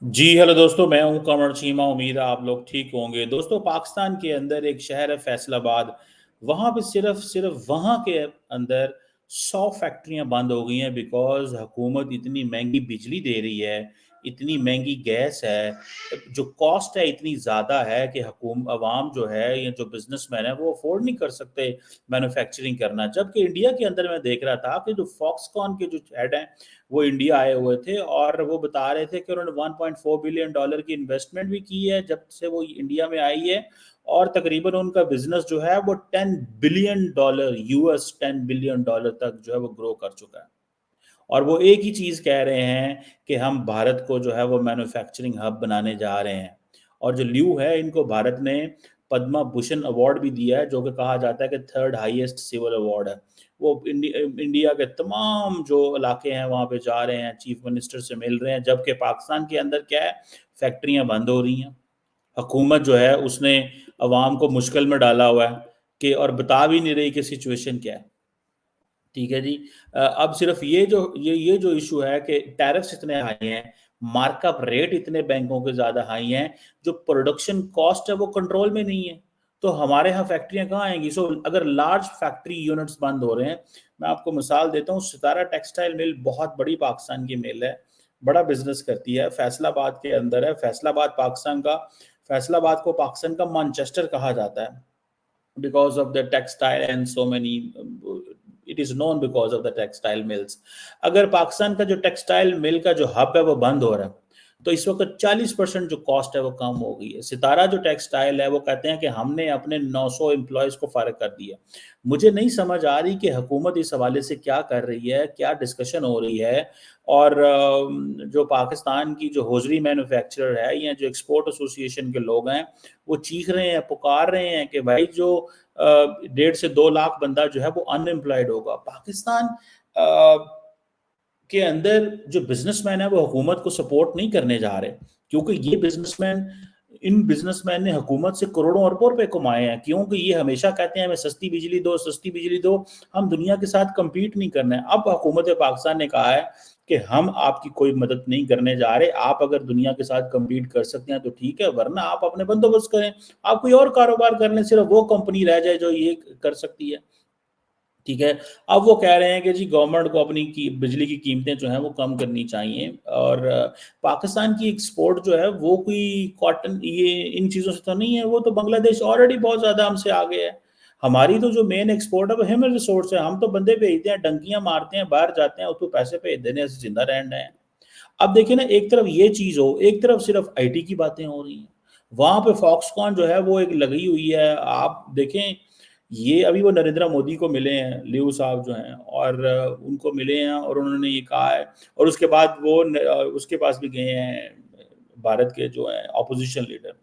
जी, hello दोस्तों, मैं हूँ कमर चीमा। उम्मीद है आप लोग ठीक होंगे। दोस्तों, पाकिस्तान के अंदर एक शहर है फैसलाबाद। वहाँ पे सिर्फ़ वहाँ के अंदर 100 फैक्ट्रियाँ बंद हो गई हैं बिकॉज़ हुकूमत इतनी महँगी बिजली दे रही है, इतनी महँगी गैस है, जो कॉस्ट है इतनी ज़्यादा है कि अवाम जो है या जो बिज़नेसमैन है वो अफ़ोर्ड नहीं कर सकते मैन्युफैक्चरिंग करना। जबकि इंडिया के अंदर मैं देख रहा था कि जो फॉक्सकॉन के जो हेड हैं वो इंडिया आए हुए थे और वो बता रहे थे कि उन्होंने 1.4 बिलियन डॉलर की इन्वेस्टमेंट भी की है जब से वो इंडिया में आई है। और तकरीबन उनका बिजनेस जो है वो 10 billion dollar US 10 billion dollar तक जो है वो ग्रो कर चुका है। और वो एक ही चीज़ कह रहे हैं कि हम भारत को जो है वो मैन्युफैक्चरिंग हब बनाने जा रहे हैं। और जो ल्यू है इनको भारत ने पद्मा भूषण अवार्ड भी दिया है, जो कि कहा जाता है कि थर्ड हाईएस्ट सिविल अवार्ड है। वो इंडिया के तमाम जो इलाके हैं वहाँ पे जा रहे हैं, चीफ मिनिस्टर से मिल रहे हैं, जबकि पाकिस्तान के अंदर क्या है, फैक्ट्रियाँ बंद हो रही हैं। हुकूमत जो है उसने अवाम को मुश्किल में डाला हुआ है कि और बता भी नहीं रही कि सिचुएशन क्या है। ठीक है जी। अब सिर्फ ये जो इशू है कि टैरिफ्स इतने हाई हैं, मार्कअप रेट इतने बैंकों के ज़्यादा हाई हैं, जो प्रोडक्शन कॉस्ट है वो कंट्रोल में नहीं है। तो हमारे यहाँ फैक्ट्रियाँ कहाँ आएँगी? सो अगर लार्ज फैक्ट्री यूनिट्स बंद हो रहे हैं, मैं आपको मिसाल देता हूँ, सितारा टेक्सटाइल मिल बहुत बड़ी पाकिस्तान की मिल है, बड़ा बिज़नेस करती है, फैसलाबाद के अंदर है। फैसलाबाद को पाकिस्तान का मैनचेस्टर कहा जाता है। because of the textile and so many it is known because of the textile mills. अगर पाकिस्तान का जो टेक्सटाइल मिल का जो हब है वो बंद हो रहा है तो इस वक्त 40% जो कॉस्ट है वो कम हो गई है। सितारा जो टेक्सटाइल है वो कहते हैं कि हमने अपने 900 एम्प्लॉयज़ को फारिग कर दिया। मुझे नहीं समझ आ रही कि हुकूमत इस हवाले से क्या कर रही है, क्या डिस्कशन हो रही है। और जो पाकिस्तान की जो हौजरी मैन्युफैक्चरर है या जो एक्सपोर्ट एसोसिएशन के लोग हैं वो चीख रहे हैं, पुकार रहे हैं कि भाई जो 1.5 से 2 लाख बंदा जो है वो अनएम्प्लॉयड होगा। पाकिस्तान के अंदर जो बिजनेसमैन है वो हुकूमत को सपोर्ट नहीं करने जा रहे, क्योंकि इन बिजनेसमैन ने हुकूमत से करोड़ों अरबों रुपए कमाए हैं, क्योंकि ये हमेशा कहते हैं हमें सस्ती बिजली दो, हम दुनिया के साथ कम्पीट नहीं करना है। अब हुकूमत पाकिस्तान ने कहा है कि हम आपकी कोई मदद नहीं करने जा रहे, आप अगर दुनिया के साथ कम्पीट कर सकते हैं तो ठीक है, वरना आप अपने बंदोबस्त करें, आप कोई और कारोबार कर लें, सिर्फ वो कंपनी रह जाए जो ये कर सकती है। ठीक है। अब वो कह रहे हैं कि जी गवर्नमेंट को अपनी की बिजली की कीमतें जो हैं वो कम करनी चाहिए। और पाकिस्तान की एक्सपोर्ट जो है वो कोई कॉटन ये इन चीज़ों से तो नहीं है, वो तो बांग्लादेश ऑलरेडी बहुत ज़्यादा हमसे आगे है। हमारी तो जो मेन एक्सपोर्ट है वो ह्यूमन रिसोर्स है, हम तो बंदे भेजते हैं, डंकियाँ मारते हैं, बाहर जाते हैं, उसको पैसे भेज देने ऐसे जिंदा रहना है। अब देखिए ना, एक तरफ ये चीज़ हो, एक तरफ सिर्फ आईटी की बातें हो रही हैं। वहाँ पे फॉक्सकॉन जो है वो एक लगी हुई है। आप देखें, ये अभी वो नरेंद्र मोदी को मिले हैं, लियू साहब जो हैं, और उनको मिले हैं और उन्होंने ये कहा है। और उसके बाद वो उसके पास भी गए हैं, भारत के जो हैं ऑपोजिशन लीडर,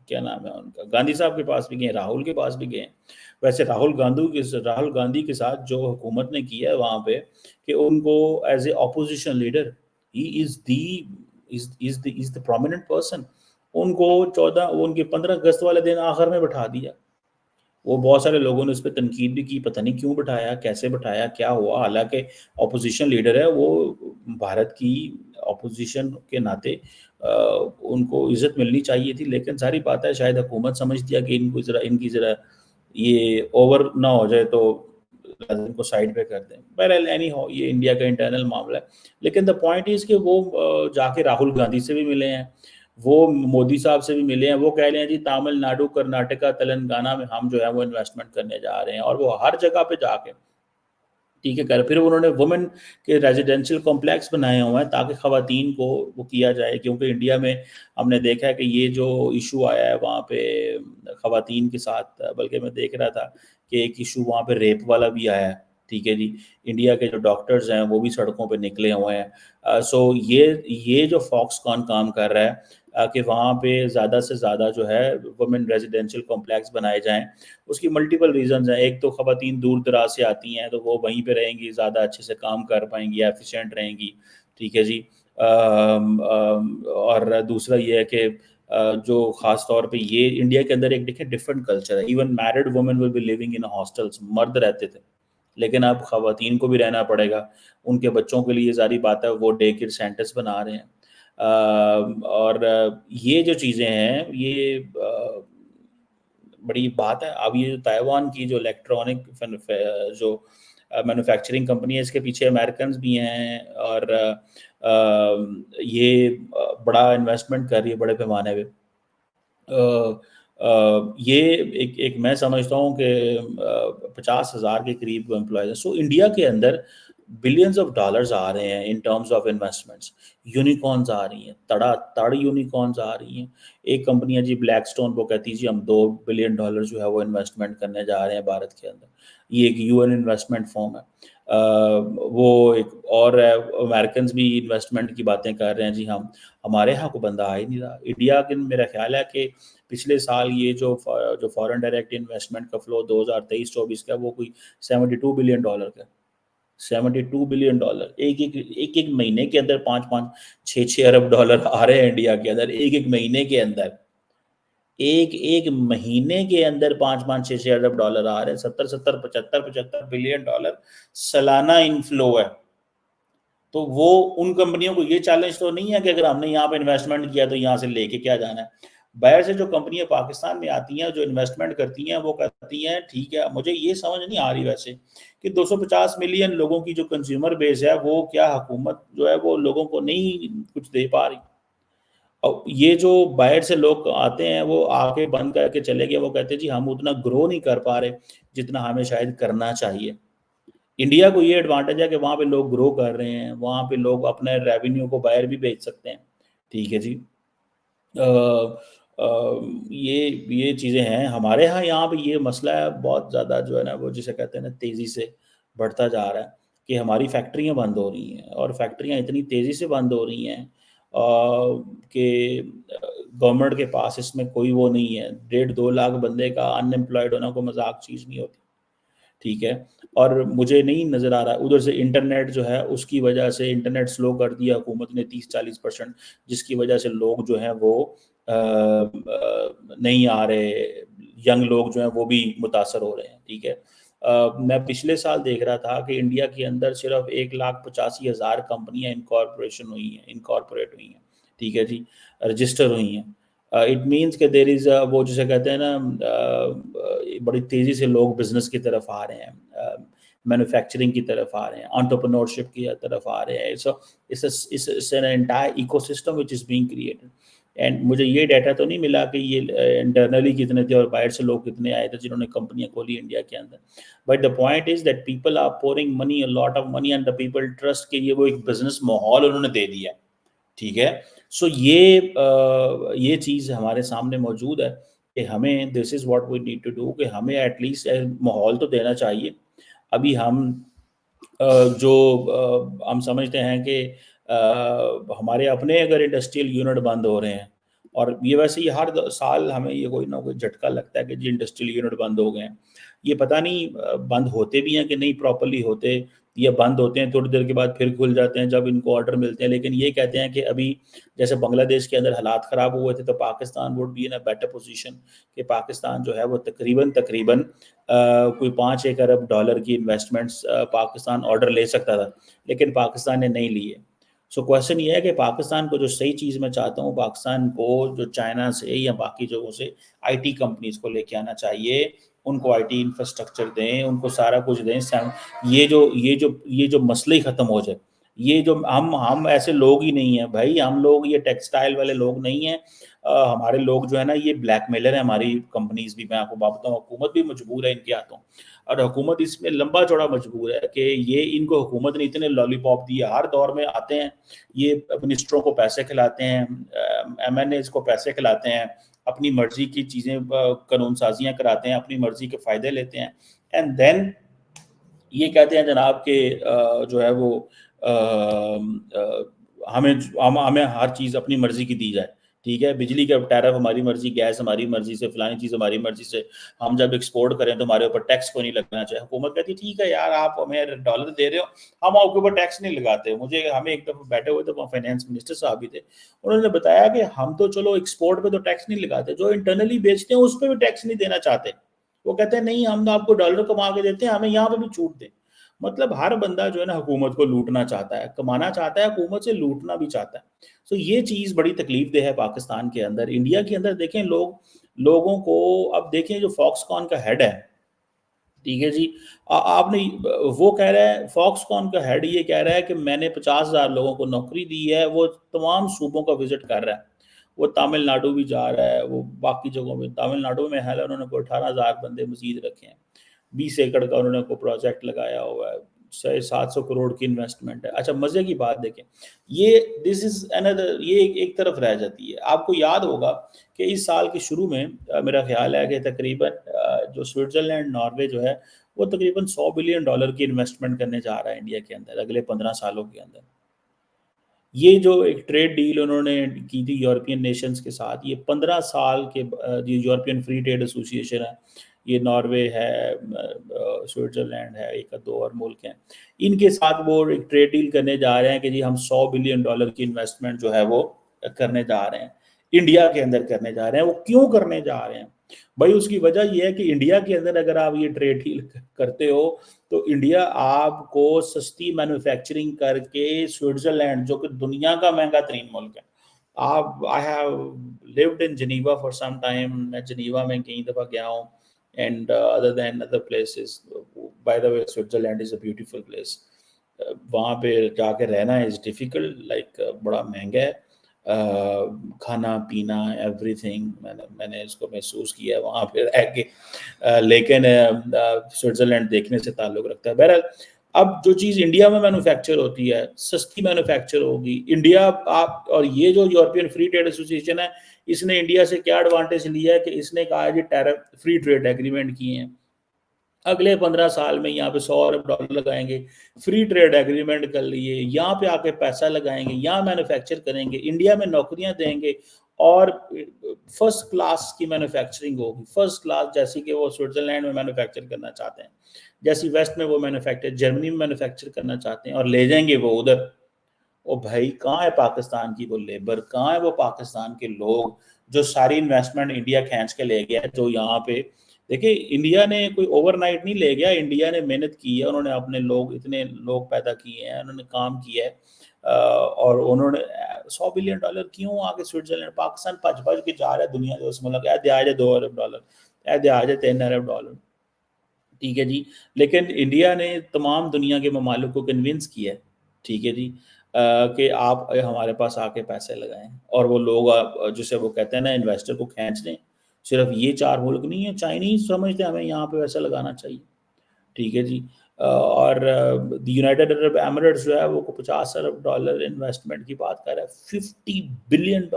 क्या नाम है उनका, गांधी साहब के पास भी गए, राहुल के पास भी गए। वैसे राहुल गांधी के साथ जो हुकूमत ने किया है वहाँ पे, कि उनको as a opposition leader, he is the prominent person, उनको 14 उनके 15 अगस्त वाले दिन आखिर में बैठा दिया। वो बहुत सारे लोगों ने उस पे तनकीद भी की, पता नहीं क्यों बिठाया, कैसे बिठाया, क्या हुआ? हालाँकि ऑपोज़िशन लीडर है वो, भारत की ऑपोज़िशन के नाते उनको इज़्ज़त मिलनी चाहिए थी, लेकिन ज़ाहिर बात है शायद हुकूमत समझती है कि इनकी ज़रा ये ओवर ना हो जाए तो इनको साइड पे कर दें। बहरहाल एनी हाउ ये इंडिया का इंटरनल मामला है। लेकिन द पॉइंट इज़ कि वो जाके राहुल गांधी से भी मिले हैं, वो मोदी साहब से भी मिले हैं, वो कह रहे हैं जी तमिलनाडु, कर्नाटका, तेलंगाना में हम जो है वो इन्वेस्टमेंट करने जा रहे हैं, और वो हर जगह पे जाके ठीक है कर। फिर उन्होंने वुमेन के रेजिडेंशियल कॉम्प्लेक्स बनाए हुए हैं ताकि खवातीन को वो किया जाए, क्योंकि इंडिया में हमने देखा है कि ये जो इशू आया है वहाँ पे खवातीन के साथ, बल्कि मैं देख रहा था कि एक इशू वहाँ पे रेप वाला भी आया है। ठीक है जी। इंडिया के जो डॉक्टर्स हैं वो भी सड़कों पे निकले हुए हैं। सो ये जो फॉक्सकॉन काम कर रहा है कि वहाँ पे ज़्यादा से ज़्यादा जो है वुमेन रेजिडेंशियल कॉम्प्लेक्स बनाए जाएँ। उसकी मल्टीपल रीज़न्स हैं। एक तो ख़वातीन दूर-दराज से आती हैं, तो वो वहीं पे रहेंगी, ज़्यादा अच्छे से काम कर पाएँगी, एफ़िशिएंट रहेंगी, ठीक है जी। और दूसरा ये है कि जो ख़ास तौर पे ये इंडिया के अंदर एक देखिए डिफरेंट कल्चर है। Even married women will be living in hostels, मर्द रहते थे, लेकिन अब ख़वातीन को भी रहना पड़ेगा। उनके बच्चों के लिए ज़ाहिर बात है वो डे केयर सेंटर्स बना रहे हैं। اور یہ جو چیزیں ہیں یہ بڑی بات ہے. اب یہ جو تائیوان کی جو الیکٹرانک جو مینوفیکچرنگ کمپنی ہے اس کے پیچھے امریکنز بھی ہیں اور یہ بڑا انویسٹمنٹ کر رہی ہے بڑے پیمانے پہ. یہ ایک میں سمجھتا ہوں کہ 50,000 کے قریب امپلائیز ہیں. سو انڈیا کے اندر بلینز آف ڈالرز آ رہے ہیں in terms of investments. Unicorns آ رہی ہیں, تڑ یونیکارنز آ رہی ہیں. ایک کمپنی ہے جی بلیک سٹون, وہ کہتی ہے جی ہم $2 بلین جو ہے وہ انویسٹمنٹ کرنے جا رہے ہیں بھارت کے اندر. یہ ایک UN انویسٹمنٹ فارم ہے. وہ ایک اور ہے, امریکنز بھی انویسٹمنٹ کی باتیں کر رہے ہیں. جی ہمارے یہاں کو بندہ آ ہی نہیں رہا. انڈیا کے میرا خیال ہے کہ پچھلے سال یہ جو فارن ڈائریکٹ انویسٹمنٹ کا فلو 2023-24 کا وہ کوئی $72 بلین کا. $72 بلین ایک مہینے کے اندر 5-6 ارب ڈالر آ رہے ہیں انڈیا کے اندر. ایک مہینے کے اندر ایک مہینے کے اندر 5-6 ارب ڈالر آ رہے ہیں. 75 بلین ڈالر سالانہ انفلو ہے. تو وہ ان کمپنیوں کو یہ چیلنج تو نہیں ہے کہ اگر ہم نے یہاں پہ انویسٹمنٹ کیا تو یہاں سے لے کے کیا جانا ہے. باہر سے جو کمپنیاں پاکستان میں آتی ہیں جو انویسٹمنٹ کرتی ہیں وہ کہتی ہیں ٹھیک ہے. مجھے یہ سمجھ نہیں آ رہی ویسے کہ 250 ملین لوگوں کی جو کنزیومر بیس ہے وہ کیا حکومت جو ہے وہ لوگوں کو نہیں کچھ دے پا رہی. اور یہ جو باہر سے لوگ آتے ہیں وہ آ کے بند کر کے چلے گئے. وہ کہتے ہیں جی ہم اتنا گرو نہیں کر پا رہے جتنا ہمیں شاید کرنا چاہیے. انڈیا کو یہ ایڈوانٹیج ہے کہ وہاں پہ لوگ گرو کر رہے ہیں, وہاں پہ لوگ اپنے ریونیو کو باہر بھی بھیج سکتے ہیں. ٹھیک ہے جی. یہ چیزیں ہیں. ہمارے ہاں یہاں پہ یہ مسئلہ ہے بہت زیادہ جو ہے نا وہ جسے کہتے ہیں نا تیزی سے بڑھتا جا رہا ہے کہ ہماری فیکٹریاں بند ہو رہی ہیں. اور فیکٹریاں اتنی تیزی سے بند ہو رہی ہیں کہ گورنمنٹ کے پاس اس میں کوئی وہ نہیں ہے. 1.5-2 لاکھ بندے کا ان امپلائڈ ہونا کوئی مذاق چیز نہیں ہوتی. ٹھیک ہے. اور مجھے نہیں نظر آ رہا ادھر سے انٹرنیٹ جو ہے اس کی وجہ سے انٹرنیٹ سلو کر دیا حکومت نے 30-40%, جس کی وجہ سے لوگ جو ہیں وہ نہیں آ رہے. ینگ لوگ جو ہیں وہ بھی متاثر ہو رہے ہیں. ٹھیک ہے. میں پچھلے سال دیکھ رہا تھا کہ انڈیا کے اندر صرف 1,85,000 کمپنیاں انکارپوریٹ ہوئی ہیں. ٹھیک ہے جی, رجسٹر ہوئی ہیں. اٹ مینس کہ دیر از وہ جسے کہتے ہیں نا بڑی تیزی سے لوگ بزنس کی طرف آ رہے ہیں, مینوفیکچرنگ کی طرف آ رہے ہیں, انٹرپرینورشپ کی طرف آ رہے ہیں. It's an entire ecosystem which is being created. And مجھے یہ ڈیٹا تو نہیں ملا کہ یہ انٹرنلی کتنے تھے اور باہر سے لوگ کتنے آئے تھے جنہوں نے کمپنیاں کھولی انڈیا کے اندر. But the point is that people are pouring money, a lot of money, and the people trust کہ یہ وہ ایک بزنس ماحول انہوں نے دے دیا. ٹھیک ہے. سو یہ چیز ہمارے سامنے موجود ہے کہ ہمیں this is what we need to do کہ ہمیں ایٹ لیسٹ ماحول تو دینا چاہیے. ابھی ہم جو ہم سمجھتے ہیں کہ ہمارے اپنے اگر انڈسٹریل یونٹ بند ہو رہے ہیں, اور یہ ویسے ہی ہر سال ہمیں یہ کوئی نہ کوئی جھٹکا لگتا ہے کہ جی انڈسٹریل یونٹ بند ہو گئے ہیں. یہ پتہ نہیں بند ہوتے بھی ہیں کہ نہیں پراپرلی ہوتے, یہ بند ہوتے ہیں تھوڑی دیر کے بعد پھر کھل جاتے ہیں جب ان کو آرڈر ملتے ہیں. لیکن یہ کہتے ہیں کہ ابھی جیسے بنگلہ دیش کے اندر حالات خراب ہوئے تھے تو Pakistan would be in a better position کہ پاکستان جو ہے وہ تقریباً کوئی $5-6 ارب کی انویسٹمنٹس پاکستان آرڈر لے سکتا تھا, لیکن پاکستان نے نہیں لیے. سو کویشچن یہ ہے کہ پاکستان کو جو صحیح چیز میں چاہتا ہوں, پاکستان کو جو چائنا سے یا باقی جگہوں سے IT کمپنیز کو لے کے آنا چاہیے. ان کو IT انفراسٹرکچر دیں, ان کو سارا کچھ دیں. یہ جو مسئلہ ہی ختم ہو جائے. یہ جو ہم ایسے لوگ ہی نہیں ہیں بھائی, ہم لوگ یہ ٹیکسٹائل والے لوگ نہیں ہیں. ہمارے لوگ جو ہے نا یہ بلیک میلر ہیں ہماری کمپنیز بھی. میں آپ کو بتاؤں حکومت بھی مجبور ہے ان کے ہاتھوں, اور حکومت اس میں لمبا چوڑا مجبور ہے کہ یہ ان کو حکومت نے اتنے لالی پاپ دیے. ہر دور میں آتے ہیں یہ منسٹروں کو پیسے کھلاتے ہیں, MNAs کو پیسے کھلاتے ہیں, اپنی مرضی کی چیزیں قانون سازیاں کراتے ہیں, اپنی مرضی کے فائدے لیتے ہیں, اینڈ دین یہ کہتے ہیں جناب کہ جو ہے وہ ہمیں ہر چیز اپنی مرضی کی دی جائے. ٹھیک ہے. بجلی کا ٹیرف ہماری مرضی, گیس ہماری مرضی سے, فلانی چیز ہماری مرضی سے, ہم جب ایکسپورٹ کریں تو ہمارے اوپر ٹیکس کو نہیں لگنا چاہیے. حکومت کہتی ٹھیک ہے یار آپ ہمیں ڈالر دے رہے ہو, ہم آپ کے اوپر ٹیکس نہیں لگاتے. ہمیں ایک دفعہ بیٹھے ہوئے تھے, فائنینس منسٹر صاحب بھی تھے, انہوں نے بتایا کہ ہم تو چلو ایکسپورٹ پہ تو ٹیکس نہیں لگاتے, جو انٹرنلی بیچتے ہیں اس پہ بھی ٹیکس نہیں دینا چاہتے. وہ کہتے ہیں نہیں ہم آپ کو ڈالر کما کے دیتے ہیں, ہمیں یہاں پہ بھی چھوٹ دیں. मतलब हर बंदा जो है ना हुकूमत को लूटना चाहता है, कमाना चाहता है, हुकूमत से लूटना भी चाहता है। तो ये चीज़ बड़ी तकलीफ देह है पाकिस्तान के अंदर। इंडिया के अंदर देखें लोगों को, अब देखें जो फॉक्सकॉन का हेड है, ठीक है जी, आपने वो कह रहा है, फॉक्सकॉन का हेड ये कह रहा है कि मैंने 50,000 लोगों को नौकरी दी है, वो तमाम सूबों का विजिट कर रहा है, वो तमिलनाडु भी जा रहा है, वो बाकी जगहों में, तमिलनाडु में है उन्होंने कोई 18,000 बंदे मजीद रखे हैं, 20 एकड़ का उन्होंने कोई प्रोजेक्ट लगाया हुआ है, 700 करोड़ की इन्वेस्टमेंट है। अच्छा मजे की बात देखें, ये दिस इज अनदर, ये एक तरफ रह जाती है। आपको याद होगा कि इस साल के शुरू में मेरा ख्याल है कि तकरीबन जो स्विट्जरलैंड नॉर्वे जो है वो तकरीबन $100 बिलियन की इन्वेस्टमेंट करने जा रहा है इंडिया के अंदर अगले 15 सालों के अंदर। ये जो एक ट्रेड डील उन्होंने की थी यूरोपियन नेशंस के साथ, ये 15 साल के ये यूरोपियन फ्री ट्रेड एसोसिएशन है, ये नॉर्वे है, स्विट्जरलैंड है, एक दो और मुल्क हैं, इनके साथ वो एक ट्रेड डील करने जा रहे हैं कि जी हम $100 बिलियन की इन्वेस्टमेंट जो है वो करने जा रहे हैं, इंडिया के अंदर करने जा रहे हैं। वो क्यों करने जा रहे हैं भाई? उसकी वजह ये है कि इंडिया के अंदर अगर आप ये ट्रेड डील करते हो तो इंडिया आपको सस्ती मैन्युफैक्चरिंग करके, स्विट्जरलैंड जो कि दुनिया का महंगा तरीन मुल्क है, आप, I have lived in Geneva for some time, मैं जिनीवा में कई दफ़ा गया हूँ, and other than other places, by the way Switzerland is a beautiful place. वहाँ पे जाके रहना इज़ डिफ़िकल्ट, लाइक बड़ा महंगा है, खाना पीना एवरीथिंग, मैंने इसको महसूस किया है वहाँ पे रह के, लेकिन स्विट्ज़रलैंड देखने से ताल्लुक़ रखता है। बहरहाल अब जो चीज़ इंडिया में मैन्युफैक्चर होती है, सस्ती मैन्युफैक्चर होगी इंडिया, आप, और ये जो यूरोपियन फ्री ट्रेड एसोसिएशन है, इसने इंडिया से क्या एडवांटेज लिया है कि इसने कहा है जी टैरिफ फ्री ट्रेड एग्रीमेंट किए हैं, अगले 15 साल में यहाँ पे $100 अरब लगाएंगे, फ्री ट्रेड एग्रीमेंट कर लिए, यहाँ पे आके पैसा लगाएंगे, यहाँ मैन्युफैक्चर करेंगे, इंडिया में नौकरियां देंगे, और फर्स्ट क्लास की मैन्युफैक्चरिंग होगी, फर्स्ट क्लास, जैसी कि वो स्विट्जरलैंड में मैन्युफैक्चर करना चाहते हैं, जैसी वेस्ट में वो मैन्युफैक्चर, जर्मनी में मैन्युफैक्चर करना चाहते हैं, और ले जाएंगे वो उधर। ओ भाई, कहाँ है पाकिस्तान की वो लेबर, कहाँ है वो पाकिस्तान के लोग जो सारी इन्वेस्टमेंट इंडिया खींच के ले गया है? जो यहाँ पे देखिए, इंडिया ने कोई ओवरनाइट नहीं ले गया, इंडिया ने मेहनत की है, उन्होंने अपने लोग, इतने लोग पैदा किए हैं, उन्होंने काम किया है, और उन्होंने $100 बिलियन क्यों आके स्विट्जरलैंड, पाकिस्तान भज भज के जा रहा है दुनिया के उस मुल्क, आ जाए $2 अरब, आ जाए $3 अरब, ठीक है जी। लेकिन इंडिया ने तमाम दुनिया के ममालिक को कन्विंस किया है, ठीक है जी, कि आप हमारे पास आके पैसे लगाएं, और वो लोग जिसे वो कहते हैं ना इन्वेस्टर को खींच लें। सिर्फ ये 4 मुल्क नहीं है, चाइनीज समझते हैं हमें यहाँ पे पैसा लगाना चाहिए, ठीक है जी। और यूनाइटेड अरब एमिरेट्स जो है वो $50 अरब इन्वेस्टमेंट की बात कर रहा है, $50 billion,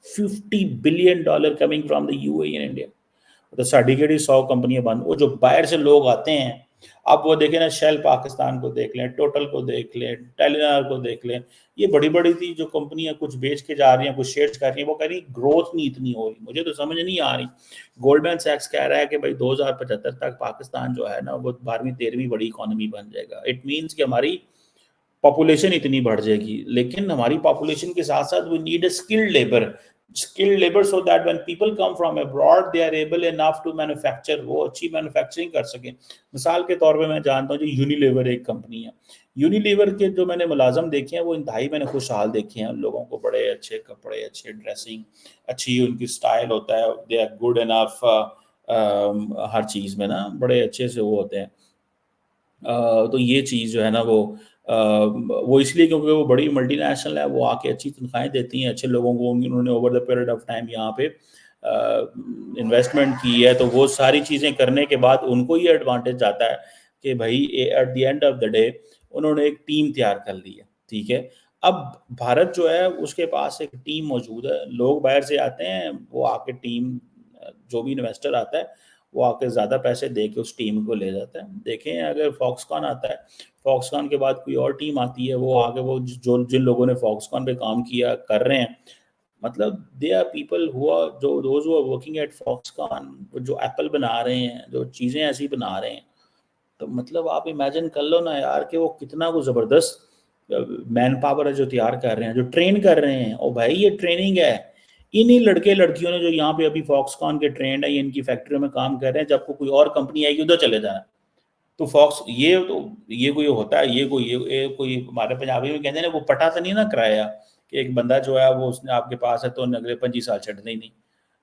$50 billion coming from the UAE in India. तो साड़ी केड़ी 100 कंपनियां बंद, वो जो बाहर से लोग आते हैं, अब वो देखें ना, शेल पाकिस्तान को देख लें, टोटल को देख लें, टेलीनार को देख लें, ये बड़ी बड़ी थी जो कंपनियां कुछ बेच के जा रही हैं, कुछ शेयर्स कर रही हैं, वो कह रही ग्रोथ नहीं इतनी हो रही, मुझे तो समझ नहीं आ रही। गोल्डमैन सैक्स कह रहा है कि भाई 2075 तक पाकिस्तान जो है ना वो 12वीं 13वीं बड़ी इकोनॉमी बन जाएगा। इट मीन्स कि हमारी पॉपुलेशन इतनी बढ़ जाएगी, लेकिन हमारी पॉपुलेशन के साथ साथ we need a skilled labor so that when people come from abroad they are able enough to manufacture, वो अच्छी मैन्युफैक्चरिंग कर सकें। मिसाल के तौर पे मैं जानता हूँ जो यूनिलीवर एक कंपनी है, यूनिलीवर के जो मैंने मुलाजम देखे हैं वो इंतहाई मैंने खुशहाल देखे हैं, उन लोगों को बड़े अच्छे कपड़े, अच्छे ड्रेसिंग, अच्छी उनकी स्टाइल होता है, दे आर गुड इनफ, हर चीज़ में ना बड़े अच्छे से वो होते हैं। तो ये चीज़ जो है ना वो इसलिए क्योंकि वो बड़ी मल्टीनेशनल है, वो आके अच्छी तनख्वाहें देती हैं, अच्छे लोगों को उन्होंने over the period of time यहाँ पे इन्वेस्टमेंट की है, तो वो सारी चीज़ें करने के बाद उनको ये एडवांटेज जाता है कि भाई eight the end of the day उन्होंने एक टीम तैयार कर ली है, ठीक है। अब भारत जो है उसके पास एक टीम मौजूद है, लोग बाहर से आते हैं, वो आके टीम, जो भी इन्वेस्टर आता है वो आके ज़्यादा पैसे दे के उस टीम को ले जाता है। देखें अगर फॉक्सकॉन आता है, फॉक्सकॉन के बाद कोई और टीम आती है, वो आगे वो जो जिन लोगों ने फॉक्सकॉन पे काम किया कर रहे हैं, मतलब they are people who are जो those who are working at Foxconn, जो एप्पल बना रहे हैं, जो चीज़ें ऐसी बना रहे हैं, तो मतलब आप इमेजिन कर लो ना यार कि वो कितना वो ज़बरदस्त मैन पावर है जो तैयार कर रहे हैं, जो ट्रेन कर रहे हैं। और भाई ये ट्रेनिंग है, इन्हीं लड़के लड़कियों ने जो यहाँ पे अभी फॉक्सकॉन के ट्रेंड है, ये इनकी फैक्ट्रियों में काम कर रहे हैं, जब कोई और कंपनी आएगी उधर चले जाना। तो फॉक्स ये कोई होता है, ये कोई हमारे पंजाबी में कहते हैं ना, वो पटा तो नहीं ना कराया कि एक बंदा जो है वो उसने आपके पास है तो अगले 25 साल छड्डने ही नहीं।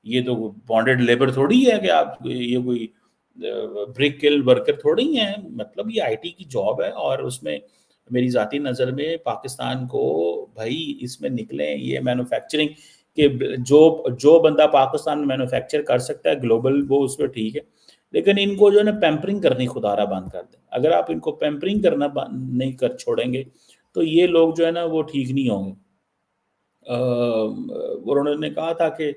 ये तो बॉन्डेड लेबर थोड़ी है कि आप ये कोई ब्रिक किल वर्कर थोड़ी है। मतलब ये आईटी की जॉब है और उसमें मेरी ज़ाती नज़र में पाकिस्तान को भाई इसमें निकले ये मैन्युफैक्चरिंग के जो जो बंदा पाकिस्तान में मैन्युफैक्चर कर सकता है ग्लोबल वो उसमें ठीक है। लेकिन इनको जो है ना पैम्परिंग करनी खुदारा बंद कर दें। अगर आप इनको पैम्परिंग करना नहीं कर छोड़ेंगे तो ये लोग जो है ना वो ठीक नहीं होंगे। और उन्होंने कहा था कि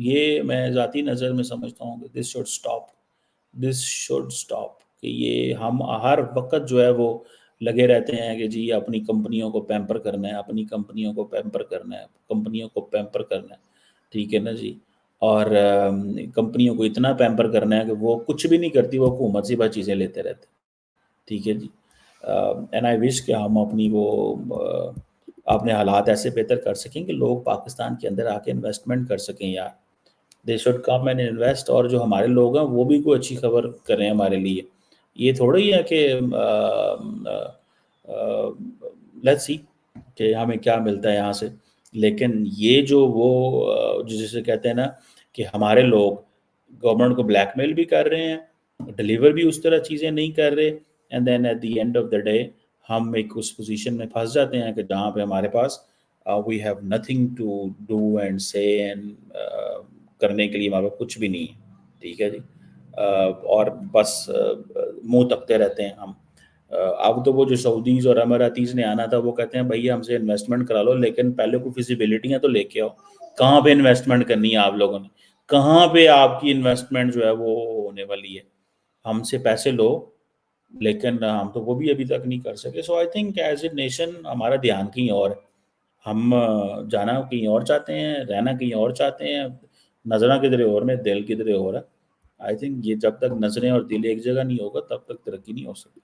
ये मैं ज़ाती नज़र में समझता हूँ कि दिस शुड स्टॉप कि ये हम हर वक़्त जो है वो लगे रहते हैं कि जी अपनी कंपनियों को पैम्पर करना है, अपनी कंपनियों को पैम्पर करना है, कंपनियों को पैम्पर करना है, ठीक है ना जी? और कंपनियों को इतना पैम्पर करना है कि वो कुछ भी नहीं करती, वो हुकूमत से बस चीज़ें लेते रहते हैं, ठीक है जी? एंड आई विश कि हम अपनी वो अपने हालात ऐसे बेहतर कर सकें कि लोग पाकिस्तान के अंदर आके इन्वेस्टमेंट कर सकें यार। They should come and invest और जो हमारे लोग हैं वो भी कोई अच्छी खबर करें हमारे लिए। ये थोड़ा ही है कि लेट्स सी कि हमें क्या मिलता है यहाँ से। लेकिन ये जो वो जिसे कहते हैं ना कि हमारे लोग गवर्नमेंट को ब्लैकमेल भी कर रहे हैं, डिलीवर भी उस तरह चीज़ें नहीं कर रहे and then at the end of the day हम एक उस पोजीशन में फँस जाते हैं कि जहाँ पे हमारे पास we have nothing to do and से एंड करने के लिए हमारे पास कुछ भी नहीं है, ठीक है जी। और बस मुँह तकते रहते हैं हम। अब तो वो जो सऊदीज़ और अमारातीज़ ने आना था वो कहते हैं भैया हमसे इन्वेस्टमेंट करा लो लेकिन पहले कोई फिज़िबिलिटियाँ तो लेके आओ। कहाँ पे इन्वेस्टमेंट करनी है आप लोगों ने? कहाँ पे आपकी इन्वेस्टमेंट जो है वो होने वाली है? हमसे पैसे लो, लेकिन हम तो वो भी अभी तक नहीं कर सके। So I think as a nation हमारा ध्यान कहीं और है। हम जाना कहीं और चाहते हैं, रहना कहीं और चाहते हैं, नज़रें किधरे और में, दिल किधरे और है। आई थिंक ये जब तक नज़रें और दिल एक जगह नहीं होगा तब तक तरक्की नहीं हो सकती।